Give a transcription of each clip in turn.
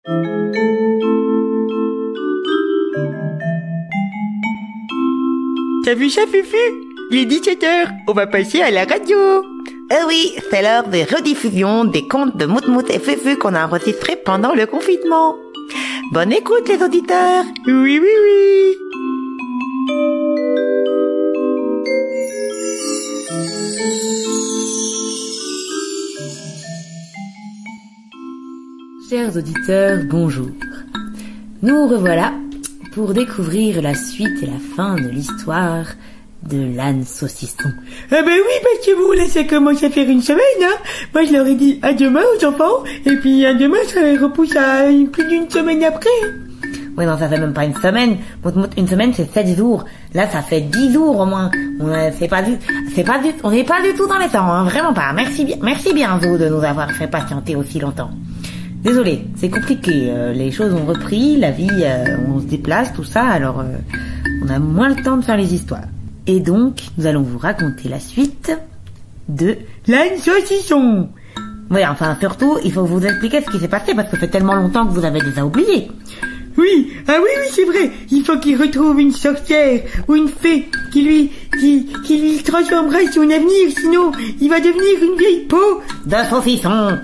T'as vu ça, Fufu? Il est 17h, on va passer à la radio. Oui, c'est l'heure des rediffusions des contes de Moutmout et Fufu qu'on a enregistrés pendant le confinement. Bonne écoute, les auditeurs. Oui, oui, oui. Chers auditeurs, bonjour. Nous revoilà pour découvrir la suite et la fin de l'histoire de l'âne saucisson. Ah ben oui, parce que vous, là, ça commence à faire une semaine, hein. Moi, je leur ai dit à demain aux enfants, et puis à demain, ça repousse à plus d'une semaine après. Oui, non, ça fait même pas une semaine. Une semaine, c'est 7 jours. Là, ça fait 10 jours au moins. On n'est pas du tout dans les temps, hein. Vraiment pas. Merci bien, Zo, de nous avoir fait patienter aussi longtemps. Désolé, c'est compliqué. Les choses ont repris, la vie, on se déplace, tout ça, alors on a moins le temps de faire les histoires. Et donc, nous allons vous raconter la suite de l'âne saucisson. Oui, enfin, surtout, il faut vous expliquer ce qui s'est passé, parce que ça fait tellement longtemps que vous avez déjà oublié. Oui, ah oui, c'est vrai. Il faut qu'il retrouve une sorcière ou une fée qui lui transformera son avenir, sinon il va devenir une vieille peau de saucisson.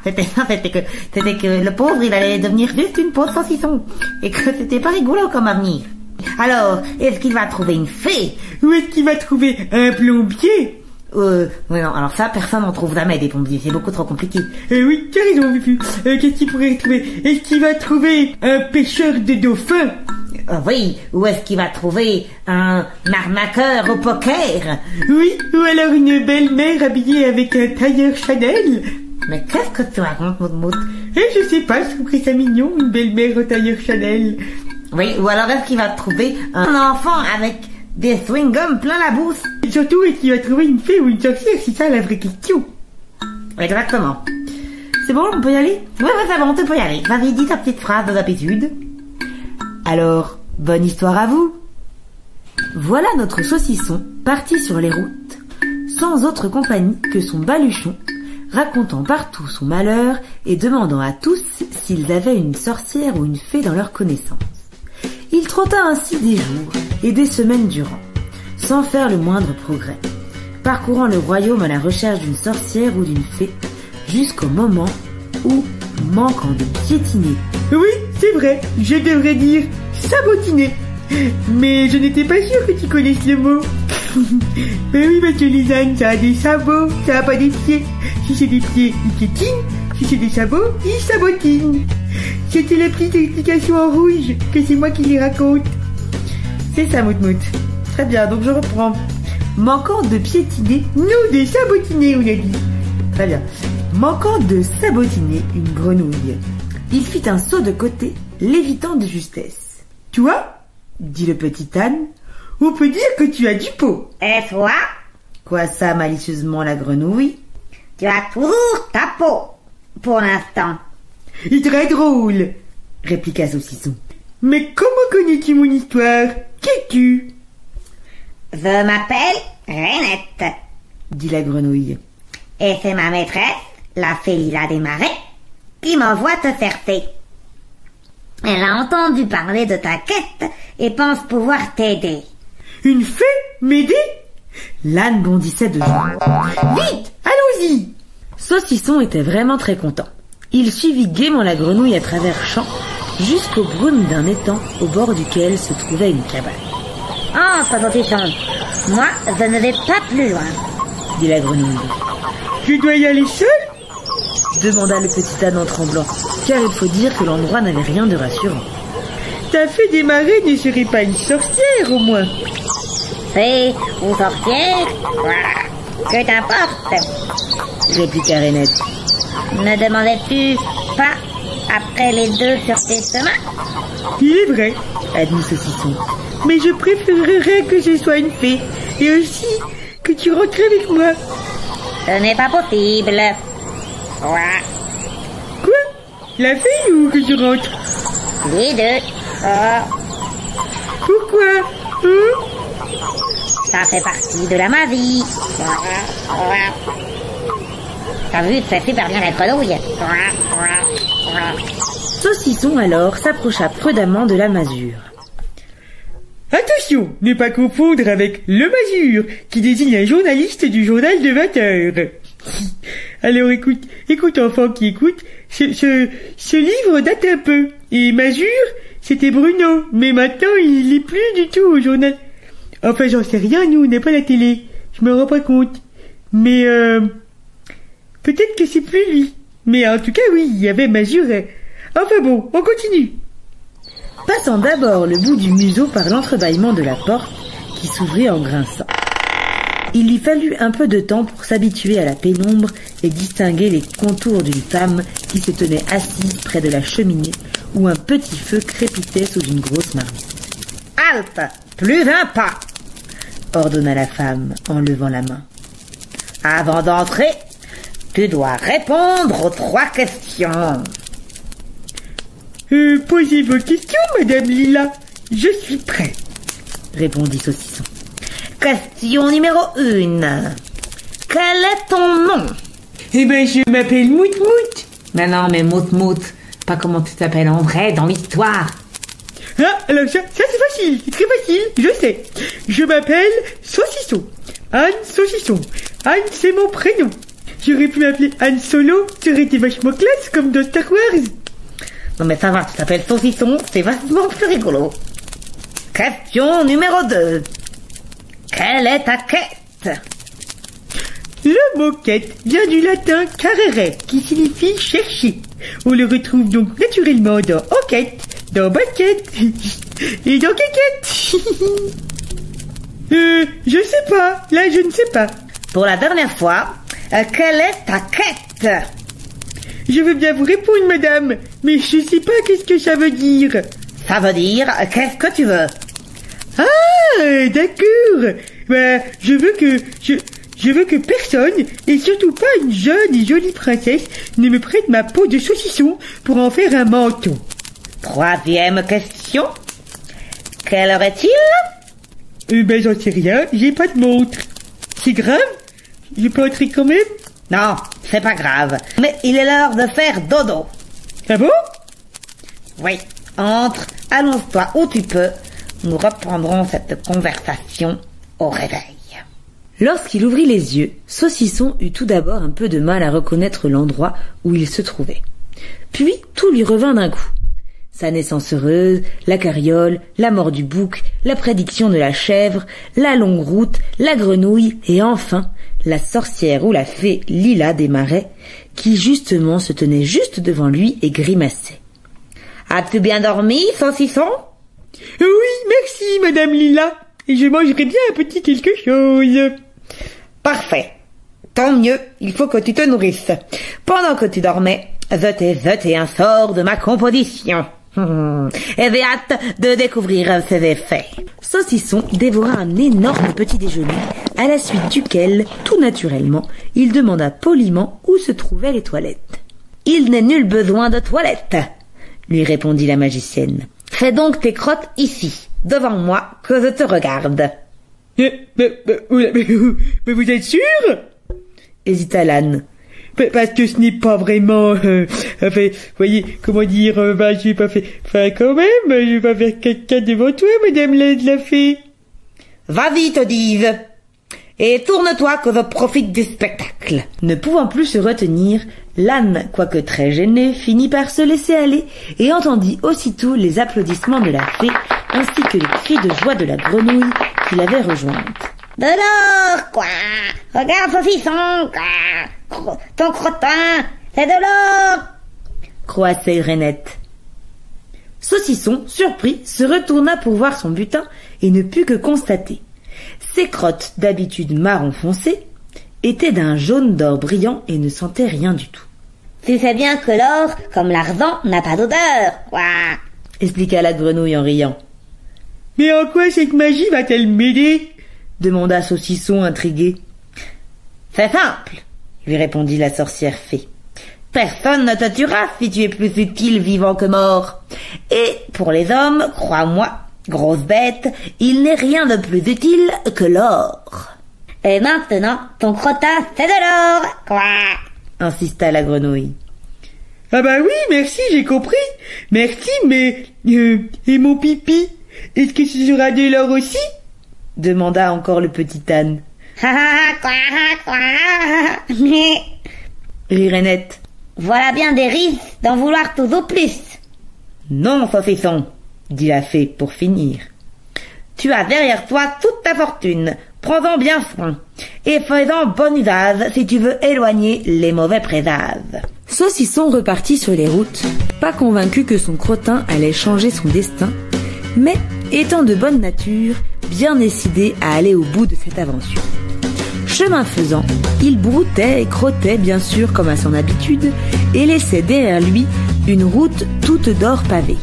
C'était que le pauvre, il allait devenir juste une peau de saucisson et que c'était pas rigolo comme avenir. Alors, est-ce qu'il va trouver une fée ou est-ce qu'il va trouver un plombier? Oui, non, alors ça, personne n'en trouve jamais des plombiers, c'est beaucoup trop compliqué. Oui, t'as raison, Fufu. Qu'est-ce qu'il pourrait trouver? Est-ce qu'il va trouver un pêcheur de dauphins? Oui, ou est-ce qu'il va trouver un arnaqueur au poker? Oui, ou alors une belle-mère habillée avec un tailleur Chanel? Mais qu'est-ce que tu racontes, Moutmout? Je sais pas, je trouverais ça mignon, une belle-mère au tailleur Chanel. Oui, ou alors est-ce qu'il va trouver un enfant avec des chewing-gums plein la bouche? Et surtout, est-ce qu'il va trouver une fée ou une sorcière? C'est ça la vraie question. Exactement. C'est bon, on peut y aller? Oui, c'est bon, tu peux y aller. Vas-y, dis ta petite phrase de d'habitude. Alors, bonne histoire à vous. Voilà notre saucisson parti sur les routes, sans autre compagnie que son baluchon, racontant partout son malheur et demandant à tous s'ils avaient une sorcière ou une fée dans leur connaissance. Il trotta ainsi des jours et des semaines durant, sans faire le moindre progrès, parcourant le royaume à la recherche d'une sorcière ou d'une fée, jusqu'au moment où, manquant de piétiner... Oui, c'est vrai, je devrais dire sabotiner. Mais je n'étais pas sûre que tu connaisses le mot. Mais oui, parce que les ânes, ça a des sabots, ça a pas des pieds. Si c'est des pieds, ils piétinent. Si c'est des sabots, ils sabotinent. C'était la petite explication en rouge, que c'est moi qui les raconte. C'est ça, Moutmout. Très bien, donc je reprends. Manquant de piétiner, non, de sabotiner, on a dit. Très bien. Manquant de sabotiner une grenouille, il fit un saut de côté, lévitant de justesse. Toi, dit le petit âne, on peut dire que tu as du pot. Et toi? Quoi ça, malicieusement la grenouille? Tu as toujours ta peau, pour l'instant. Très drôle, répliqua Saucisson. Mais comment connais-tu mon histoire? Qui es-tu? Je m'appelle Rainette, dit la grenouille. Et c'est ma maîtresse, la fée Lila des Marais, qui m'envoie te faire fée. Elle a entendu parler de ta quête et pense pouvoir t'aider. Une fée m'aider? L'âne bondissait de joie. Vite, allons-y! Saucisson était vraiment très content. Il suivit gaiement la grenouille à travers champs, jusqu'aux brumes d'un étang au bord duquel se trouvait une cabane. « Oh, saucisson, moi, je ne vais pas plus loin, » dit la grenouille. « Je dois y aller seul ?» demanda le petit âne en tremblant, car il faut dire que l'endroit n'avait rien de rassurant. « Ta fée des marais ne serait pas une sorcière, au moins ?» « Fée ou sorcière, voilà, que t'importe, » répliqua Rainette. « Ne demandais-tu pas après les deux sur tes chemins ?» « Il est vrai, » admit Saucisson. « Mais je préférerais que ce soit une fée, et aussi que tu rentres avec moi. » « Ce n'est pas possible. » Voilà. « Quoi? La fille ou que je rentre? » « Les deux. Oh. » « Pourquoi? Ça fait partie de la magie. T'as vu, ça fait super bien la grenouille. Saucisson alors s'approcha prudemment de la masure. Attention, ne pas confondre avec le masure, qui désigne un journaliste du journal de 20 heures. Alors écoute enfant qui écoute, ce livre date un peu, et masure, c'était Bruno, mais maintenant il n'est plus du tout au journal. Enfin j'en sais rien, nous on n'a pas la télé, je me rends pas compte. Mais peut-être que c'est plus lui. Mais en tout cas oui, il y avait masure. Enfin bon, on continue. Passant d'abord le bout du museau par l'entrebâillement de la porte, qui s'ouvrit en grinçant. Il lui fallut un peu de temps pour s'habituer à la pénombre et distinguer les contours d'une femme qui se tenait assise près de la cheminée où un petit feu crépitait sous une grosse marmite. « Halte! Plus un pas !» ordonna la femme en levant la main. « Avant d'entrer, tu dois répondre aux 3 questions. » Posez vos questions, Madame Lila. Je suis prêt, répondit Saucisson. Question numéro 1. Quel est ton nom? Eh ben, je m'appelle Mout-Mout. Mais non, mais Mout-Mout, pas comment tu t'appelles en vrai dans l'histoire. Ah, alors ça c'est facile, c'est très facile, je sais. Je m'appelle Saucisson. Anne Saucisson. Anne, c'est mon prénom. J'aurais pu m'appeler Anne Solo, ça aurait été vachement classe comme dans Star Wars. Non mais ça va, tu t'appelles Saucisson, c'est vachement plus rigolo. Question numéro 2. Quelle est ta quête? Le mot quête vient du latin carere, qui signifie chercher. On le retrouve donc naturellement dans enquête, dans banquette et dans quéquette. Je sais pas, là je ne sais pas. Pour la dernière fois, quelle est ta quête? Je veux bien vous répondre, madame, mais je sais pas qu'est-ce que ça veut dire. Ça veut dire, qu'est-ce que tu veux? Ah, d'accord. Bah, je veux que personne, et surtout pas une jeune et jolie princesse, ne me prête ma peau de saucisson pour en faire un manteau. 3e question. Quelle heure est-il? Ben, j'en sais rien, j'ai pas de montre. C'est grave? Je peux entrer quand même? Non, c'est pas grave. Mais il est l'heure de faire dodo. Ah bon? Oui, entre, allonge-toi où tu peux. Nous reprendrons cette conversation au réveil. Lorsqu'il ouvrit les yeux, Saucisson eut tout d'abord un peu de mal à reconnaître l'endroit où il se trouvait. Puis tout lui revint d'un coup. Sa naissance heureuse, la carriole, la mort du bouc, la prédiction de la chèvre, la longue route, la grenouille et enfin la sorcière ou la fée Lila des Marais, qui justement se tenait juste devant lui et grimaçait. « As-tu bien dormi, Saucisson ?» « Oui, merci, Madame Lila, et je mangerai bien un petit quelque chose. »« Parfait. Tant mieux, il faut que tu te nourrisses. Pendant que tu dormais, je t'ai jeté un sort de ma composition. Et j'ai hâte de découvrir ses effets. » Saucisson dévora un énorme petit déjeuner, à la suite duquel, tout naturellement, il demanda poliment où se trouvaient les toilettes. « Il n'est nul besoin de toilettes, » lui répondit la magicienne. « Fais donc tes crottes ici, devant moi, que je te regarde. » Mais vous êtes sûr? Hésita l'âne. Parce que ce n'est pas vraiment... enfin, voyez, comment dire... je vais pas faire... Enfin, quand même, je vais pas faire caca devant toi, Madame la fée. Vas-y, te dis-je. Et tourne-toi que je profite du spectacle. Ne pouvant plus se retenir, l'âne, quoique très gêné, finit par se laisser aller et entendit aussitôt les applaudissements de la fée ainsi que les cris de joie de la grenouille qui l'avait rejointe. « De l'or, quoi! Regarde, Saucisson, quoi! Ton crottin, c'est de l'or !» croassait Rainette. Saucisson, surpris, se retourna pour voir son butin et ne put que constater. Ses crottes, d'habitude marron foncé, étaient d'un jaune d'or brillant et ne sentaient rien du tout. « Tu sais bien que l'or, comme l'argent, n'a pas d'odeur, quoi !» expliqua la grenouille en riant. « Mais en quoi cette magie va-t-elle m'aider ?» demanda Saucisson intrigué. « C'est simple, » lui répondit la sorcière fée. « Personne ne te tuera si tu es plus utile vivant que mort. Et pour les hommes, crois-moi, grosse bête, il n'est rien de plus utile que l'or. Et maintenant, ton crottin, c'est de l'or, quoi !» insista la grenouille. Ah bah oui, merci, j'ai compris. Merci, mais... et mon pipi? Est-ce que ce sera de l'or aussi? Demanda encore le petit âne. Rirait Net. Voilà bien des risques d'en vouloir tout au plus. Non, saucisson, dit la fée pour finir. Tu as derrière toi toute ta fortune. Prends-en bien soin. Et fais-en bon usage si tu veux éloigner les mauvais présages. Saucisson repartit sur les routes, pas convaincu que son crottin allait changer son destin, mais étant de bonne nature, bien décidé à aller au bout de cette aventure. Chemin faisant, il broutait et crottait bien sûr comme à son habitude et laissait derrière lui une route toute d'or pavée.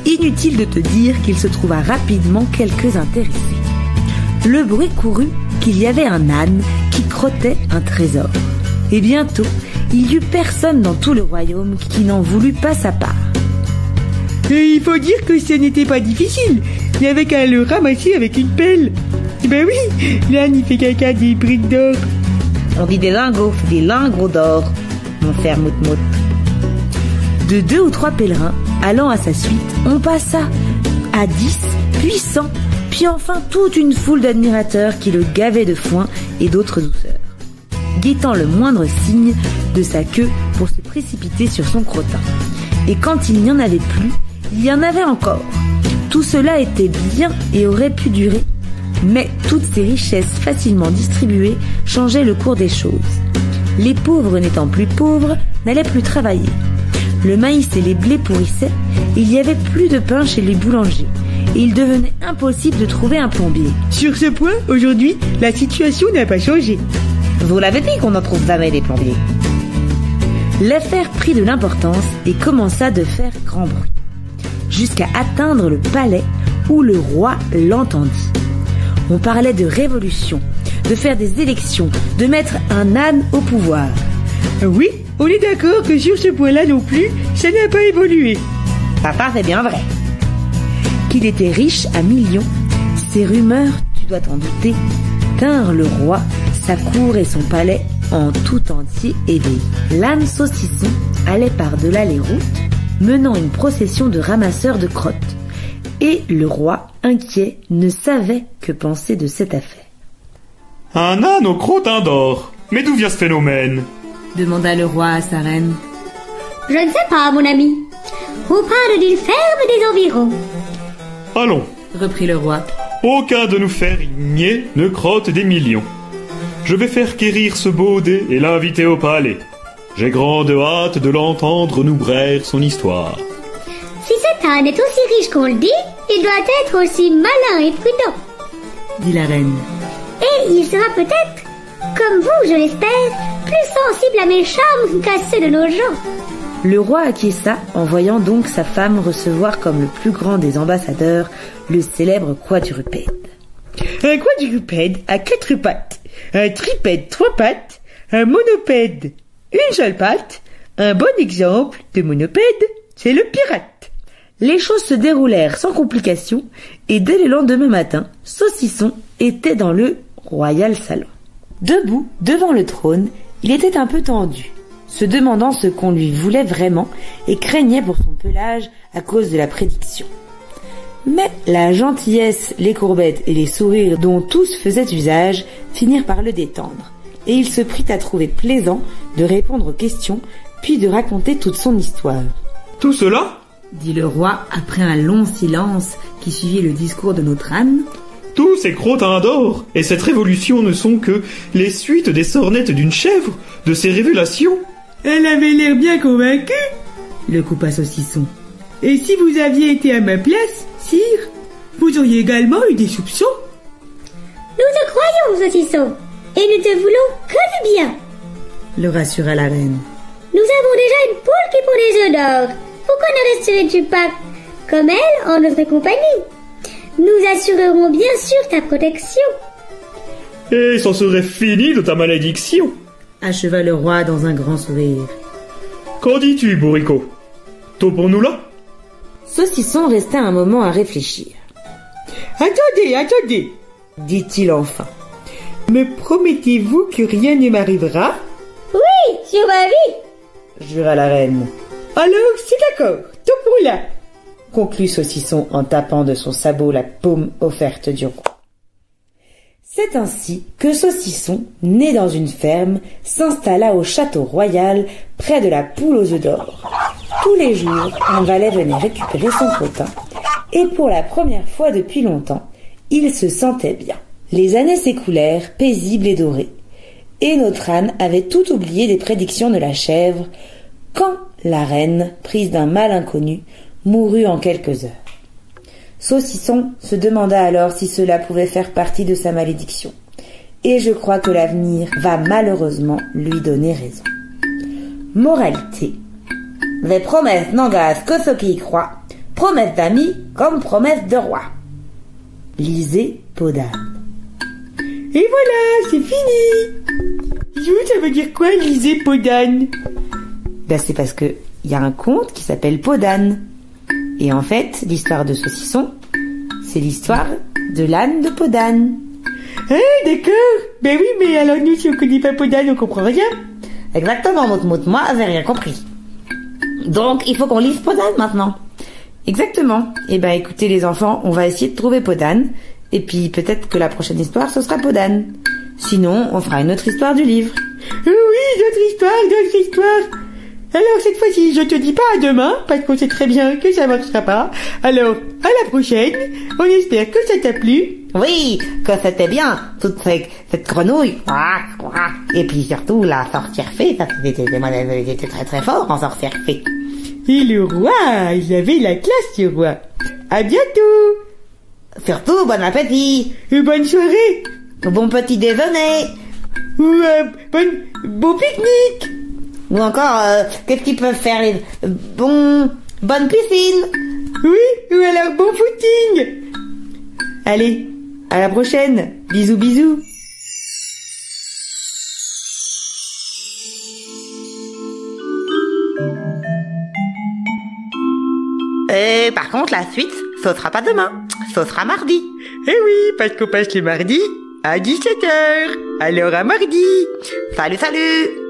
Inutile de te dire qu'il se trouva rapidement quelques intéressés. Le bruit courut qu'il y avait un âne qui crottait un trésor. Et bientôt, il y eut personne dans tout le royaume qui n'en voulut pas sa part. Et il faut dire que ce n'était pas difficile. Il n'y avait qu'à le ramasser avec une pelle. Ben oui, l'âne il fait caca des briques d'or. On dit des lingots, des lingots d'or, mon frère Mout-Mout. De 2 ou 3 pèlerins allant à sa suite, on passa à 10, puis 100, puis enfin toute une foule d'admirateurs qui le gavaient de foin et d'autres douceurs, guettant le moindre signe de sa queue pour se précipiter sur son crottin. Et quand il n'y en avait plus, il y en avait encore. Tout cela était bien et aurait pu durer, mais toutes ces richesses facilement distribuées changeaient le cours des choses. Les pauvres n'étant plus pauvres, n'allaient plus travailler. Le maïs et les blés pourrissaient, et il n'y avait plus de pain chez les boulangers, et il devenait impossible de trouver un plombier. Sur ce point, aujourd'hui, la situation n'a pas changé. Vous l'avez dit qu'on n'en trouve jamais des plombiers. L'affaire prit de l'importance et commença de faire grand bruit, jusqu'à atteindre le palais où le roi l'entendit. On parlait de révolution, de faire des élections, de mettre un âne au pouvoir. Oui, on est d'accord que sur ce point-là non plus, ça n'a pas évolué. Papa, c'est bien vrai. Qu'il était riche à millions, ces rumeurs, tu dois t'en douter, tinrent le roi, sa cour et son palais en tout entier éveillés. L'âne saucisson allait par-delà les routes, menant une procession de ramasseurs de crottes. Et le roi, inquiet, ne savait que penser de cette affaire. Un âne au crottin d'or. Mais d'où vient ce phénomène? Demanda le roi à sa reine. Je ne sais pas, mon ami. On parle d'une ferme des environs. Allons, reprit le roi. Aucun de nous fermiers ne crotte des millions. Je vais faire quérir ce baudet et l'inviter au palais. J'ai grande hâte de l'entendre nous braire son histoire. Si cet âne est aussi riche qu'on le dit, il doit être aussi malin et prudent, dit la reine. Et il sera peut-être, comme vous, je l'espère, plus sensible à mes charmes qu'à ceux de nos gens. Le roi acquiesça en voyant donc sa femme recevoir comme le plus grand des ambassadeurs le célèbre quadrupède. Un quadrupède à 4 pattes, un tripède 3 pattes, un monopède une seule patte, un bon exemple de monopède, c'est le pirate. Les choses se déroulèrent sans complication et dès le lendemain matin, Saucisson était dans le royal salon. Debout, devant le trône, il était un peu tendu, se demandant ce qu'on lui voulait vraiment et craignait pour son pelage à cause de la prédiction. Mais la gentillesse, les courbettes et les sourires dont tous faisaient usage finirent par le détendre, et il se prit à trouver plaisant de répondre aux questions, puis de raconter toute son histoire. « Tout cela ?» dit le roi après un long silence qui suivit le discours de notre âne. « Tous ces crottins d'or et cette révolution ne sont que les suites des sornettes d'une chèvre, de ses révélations. » Elle avait l'air bien convaincue, le coupa Saucisson. Et si vous aviez été à ma place, sire, vous auriez également eu des soupçons. Nous te croyons, Saucisson, et nous te voulons que du bien, le rassura la reine. Nous avons déjà une poule qui pond des œufs d'or. Pourquoi ne resterais-tu pas comme elle en notre compagnie? Nous assurerons bien sûr ta protection. Et c'en serait fini de ta malédiction, acheva le roi dans un grand sourire. Qu'en dis-tu, bourricot? Topons-nous là? Saucisson restait un moment à réfléchir. Attendez, dit-il enfin. Me promettez-vous que rien ne m'arrivera? Oui, sur ma vie, jura la reine. Alors, c'est d'accord, tout pour là. Conclut Saucisson en tapant de son sabot la paume offerte du roi. C'est ainsi que Saucisson, né dans une ferme, s'installa au château royal près de la poule aux œufs d'or. Tous les jours, un valet venait récupérer son potin, et pour la première fois depuis longtemps, il se sentait bien. Les années s'écoulèrent, paisibles et dorées, et notre âne avait tout oublié des prédictions de la chèvre, quand la reine, prise d'un mal inconnu, mourut en quelques heures. Saucisson se demanda alors si cela pouvait faire partie de sa malédiction, et je crois que l'avenir va malheureusement lui donner raison. Moralité. Les promesses n'engagent que ceux qui y croient, promesses d'amis comme promesses de roi. Lisez Peau d'âne. Et voilà, c'est fini. Ça veut dire quoi, lisez Peau d'âne? Ben c'est parce que il y a un conte qui s'appelle Peau d'âne. Et en fait, l'histoire de Saucisson, c'est l'histoire de l'âne de Peau d'âne. Ah, d'accord. Ben oui, mais alors nous, si on connaît pas Peau d'âne, on comprend rien. Exactement, Moutmout, moi, j'ai rien compris. Donc, il faut qu'on lise Peau d'âne maintenant. Exactement. Eh ben, écoutez les enfants, on va essayer de trouver Peau d'âne. Et puis, peut-être que la prochaine histoire, ce sera Peau d'âne. Sinon, on fera une autre histoire du livre. Oui, d'autres histoires. Alors, cette fois-ci, je te dis pas à demain, parce qu'on sait très bien que ça marchera pas. Alors, à la prochaine. On espère que ça t'a plu. Oui, que c'était bien, toute cette grenouille. Et puis surtout, la sorcière fée, ça c'était très très fort en sorcière fée. Et le roi, il avait la classe, ce roi. À bientôt. Surtout, bon appétit. Et bonne soirée. Bon petit déjeuner. Ou bon pique-nique. Ou encore, qu'est-ce qu'ils peuvent faire les bonne piscine. Oui, ou alors bon footing. Allez, à la prochaine. Bisous, bisous. Et par contre, la suite, ce sera pas demain, ce sera mardi. Eh oui, parce qu'on passe le mardi à 17h. Alors à mardi. Salut, salut.